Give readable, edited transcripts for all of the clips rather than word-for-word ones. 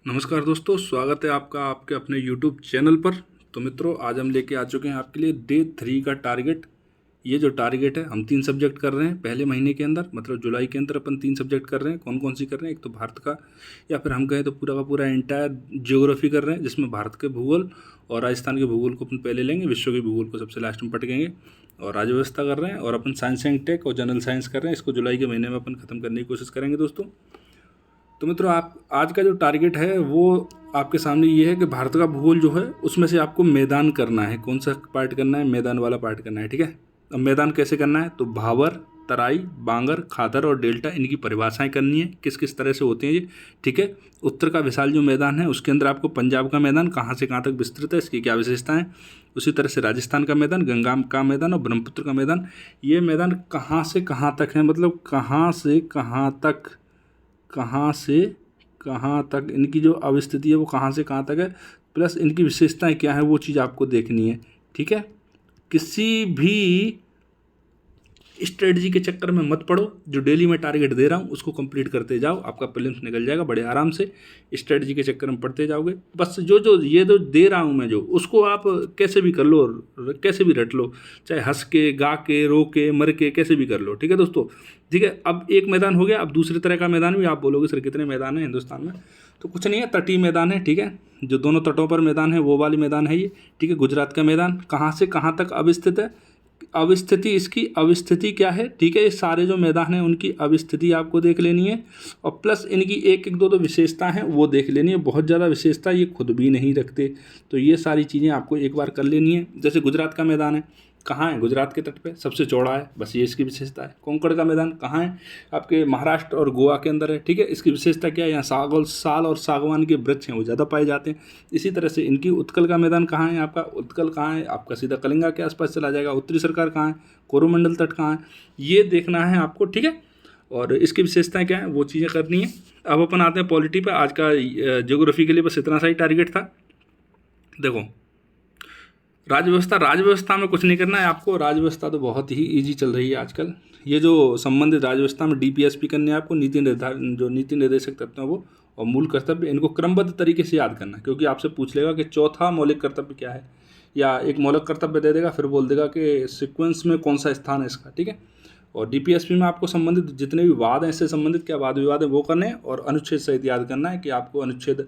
नमस्कार दोस्तों, स्वागत है आपका आपके अपने YouTube चैनल पर। तो मित्रों, आज हम लेके आ चुके हैं आपके लिए डे 3 का टारगेट। ये जो टारगेट है, हम 3 सब्जेक्ट कर रहे हैं पहले महीने के अंदर, मतलब जुलाई के अंदर अपन 3 सब्जेक्ट कर रहे हैं। कौन कौन सी कर रहे हैं? एक तो भारत का, या फिर हम कहें तो पूरा का पूरा एंटायर ज्योग्राफी कर रहे हैं, जिसमें भारत के भूगोल और राजस्थान के भूगोल को अपन पहले लेंगे, विश्व के भूगोल को सबसे लास्ट में पटकेंगे, और राज्य व्यवस्था कर रहे हैं, और अपन साइंस एंड टेक और जनरल साइंस कर रहे हैं। इसको जुलाई के महीने में अपन खत्म करने की कोशिश करेंगे दोस्तों। तो मित्रों, आप आज का जो टारगेट है वो आपके सामने ये है कि भारत का भूगोल जो है उसमें से आपको मैदान करना है। कौन सा पार्ट करना है? मैदान वाला पार्ट करना है, ठीक है। अब मैदान कैसे करना है? तो भावर, तराई, बांगर, खादर और डेल्टा, इनकी परिभाषाएं करनी है, किस किस तरह से होते हैं ये, ठीक है। उत्तर का विशाल जो मैदान है उसके अंदर आपको पंजाब का मैदान कहाँ से कहाँ तक विस्तृत है, इसकी क्या विशेषताएं। उसी तरह से राजस्थान का मैदान, गंगा का मैदान और ब्रह्मपुत्र का मैदान, ये मैदान कहाँ से कहाँ तक है, मतलब कहाँ से कहाँ तक, कहाँ से कहाँ तक इनकी जो अवस्थिति है वो कहाँ से कहाँ तक है, प्लस इनकी विशेषताएं क्या है, वो चीज़ आपको देखनी है, ठीक है। किसी भी स्ट्रेटजी के चक्कर में मत पड़ो। जो डेली मैं टारगेट दे रहा हूँ उसको कंप्लीट करते जाओ, आपका प्रीलिम्स निकल जाएगा बड़े आराम से। स्ट्रेटजी के चक्कर में पढ़ते जाओगे, बस जो ये जो दे रहा हूँ मैं, जो उसको आप कैसे भी कर लो, कैसे भी रट लो, चाहे हंस के, गा के, रो के, मर के, कैसे भी कर लो, ठीक है दोस्तों। ठीक है, अब एक मैदान हो गया। अब दूसरे तरह का मैदान भी आप बोलोगे सर कितने मैदान हैं हिंदुस्तान में? तो कुछ नहीं है, तटीय मैदान है, ठीक है। जो दोनों तटों पर मैदान है वो वाली मैदान है ये, ठीक है। गुजरात का मैदान कहाँ से कहाँ तक अवस्थित है, अवस्थिति, इसकी अवस्थिति क्या है, ठीक है। ये सारे जो मैदान हैं उनकी अवस्थिति आपको देख लेनी है, और प्लस इनकी एक एक दो विशेषता हैं वो देख लेनी है। बहुत ज़्यादा विशेषता ये खुद भी नहीं रखते, तो ये सारी चीज़ें आपको एक बार कर लेनी है। जैसे गुजरात का मैदान है, कहाँ है? गुजरात के तट पे सबसे चौड़ा है, बस ये इसकी विशेषता है। कोंकण का मैदान कहाँ है? आपके महाराष्ट्र और गोवा के अंदर है, ठीक है। इसकी विशेषता क्या है? यहाँ साल और सागवान के वृक्ष हैं वो ज़्यादा पाए जाते हैं। इसी तरह से इनकी उत्कल का मैदान कहाँ है? आपका उत्कल कहाँ है? आपका सीधा कलिंगा के आसपास चला जाएगा। उत्तरी सरकार कहाँ है? कोरोमंडल तट कहाँ है? ये देखना है आपको, ठीक है। और इसकी विशेषताएँ क्या है वो चीज़ें करनी है। अब अपन आते हैं पॉलिटी पर। आज का ज्योग्राफी के लिए बस इतना सा ही टारगेट था। देखो, राज्य व्यवस्था में कुछ नहीं करना है आपको। राज्य व्यवस्था तो बहुत ही इजी चल रही है आजकल। ये जो संबंधित राज्य व्यवस्था में डीपीएसपी करने हैं आपको, नीति निर्धारण, जो नीति निर्देशक तत्व हैं वो, और मूल कर्तव्य, इनको क्रमबद्ध तरीके से याद करना है, क्योंकि आपसे पूछ लेगा कि चौथा मौलिक कर्तव्य क्या है, या एक मौलिक कर्तव्य दे देगा, फिर बोल देगा कि सीक्वेंस में कौन सा स्थान है इसका, ठीक है। और डीपीएसपी में आपको संबंधित जितने भी वाद हैं, इससे संबंधित क्या वाद विवाद है वो करने हैं, और अनुच्छेद सहित याद करना है कि आपको अनुच्छेद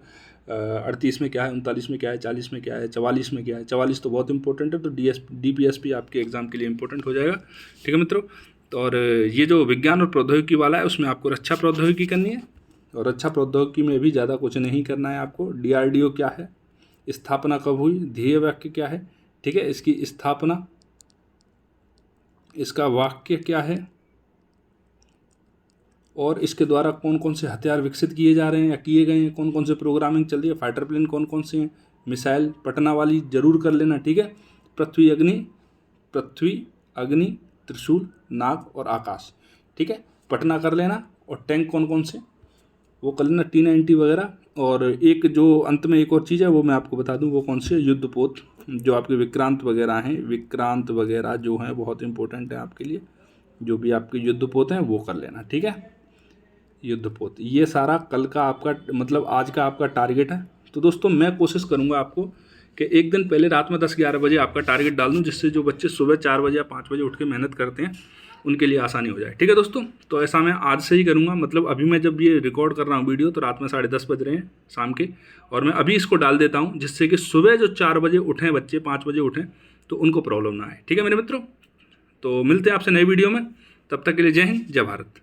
38 में क्या है, 39 में क्या है, 40 में क्या है, 44 में क्या है। 44 तो बहुत इंपॉर्टेंट है, तो डीपीएसपी आपके एग्जाम के लिए इंपॉर्टेंट हो जाएगा, ठीक है मित्रों। तो और ये जो विज्ञान और प्रौद्योगिकी वाला है उसमें आपको रक्षा प्रौद्योगिकी करनी है, और रक्षा प्रौद्योगिकी में भी ज़्यादा कुछ नहीं करना है आपको। डीआरडीओ क्या है, स्थापना कब हुई, ध्येय वाक्य क्या है, ठीक है, इसकी स्थापना, इसका वाक्य क्या है, और इसके द्वारा कौन कौन से हथियार विकसित किए जा रहे हैं या किए गए हैं, कौन कौन से प्रोग्रामिंग चल रही है, फाइटर प्लेन कौन कौन से हैं, मिसाइल पटना वाली जरूर कर लेना, ठीक है। पृथ्वी अग्नि, त्रिशूल, नाग और आकाश, ठीक है, पटना कर लेना। और टैंक कौन कौन से वो कर लेना, T-90 वगैरह। और एक जो अंत में एक और चीज़ है वो मैं आपको बता दूं, वो कौन से, युद्धपोत, जो आपके विक्रांत वगैरह हैं, विक्रांत वगैरह जो हैं बहुत इंपॉर्टेंट है आपके लिए। जो भी आपके युद्धपोत हैं वो कर लेना, ठीक है। युद्धपोत, ये सारा कल का आपका, मतलब आज का आपका टारगेट है। तो दोस्तों, मैं कोशिश करूंगा आपको कि एक दिन पहले रात में 10-11 बजे आपका टारगेट डाल दूं, जिससे जो बच्चे सुबह 4 बजे या 5 बजे उठ के मेहनत करते हैं उनके लिए आसानी हो जाए, ठीक है दोस्तों। तो ऐसा मैं आज से ही करूंगा, मतलब अभी मैं जब ये रिकॉर्ड कर रहा हूँ वीडियो, तो रात में 10:30 बज रहे हैं शाम के, और मैं अभी इसको डाल देता हूँ, जिससे कि सुबह जो 4 बजे उठें बच्चे, 5 बजे उठें, तो उनको प्रॉब्लम ना आए, ठीक है मेरे मित्रों। तो मिलते हैं आपसे नई वीडियो में, तब तक के लिए जय हिंद, जय भारत।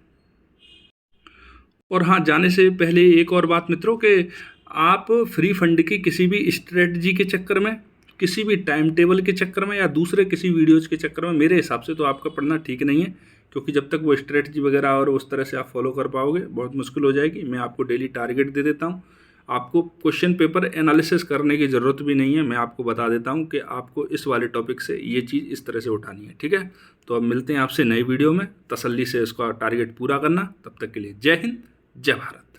और हाँ, जाने से पहले एक और बात मित्रों, कि आप फ्री फंड की किसी भी स्ट्रेटजी के चक्कर में, किसी भी टाइम टेबल के चक्कर में, या दूसरे किसी वीडियोज़ के चक्कर में, मेरे हिसाब से तो आपका पढ़ना ठीक नहीं है, क्योंकि जब तक वो स्ट्रेटजी वगैरह और उस तरह से आप फॉलो कर पाओगे बहुत मुश्किल हो जाएगी। मैं आपको डेली टारगेट दे देता हूँ, आपको क्वेश्चन पेपर एनालिसिस करने की ज़रूरत भी नहीं है। मैं आपको बता देता हूँ कि आपको इस वाले टॉपिक से ये चीज़ इस तरह से उठानी है, ठीक है। तो अब मिलते हैं आपसे नई वीडियो में, तसल्ली से इसका टारगेट पूरा करना। तब तक के लिए जय हिंद, जय भारत।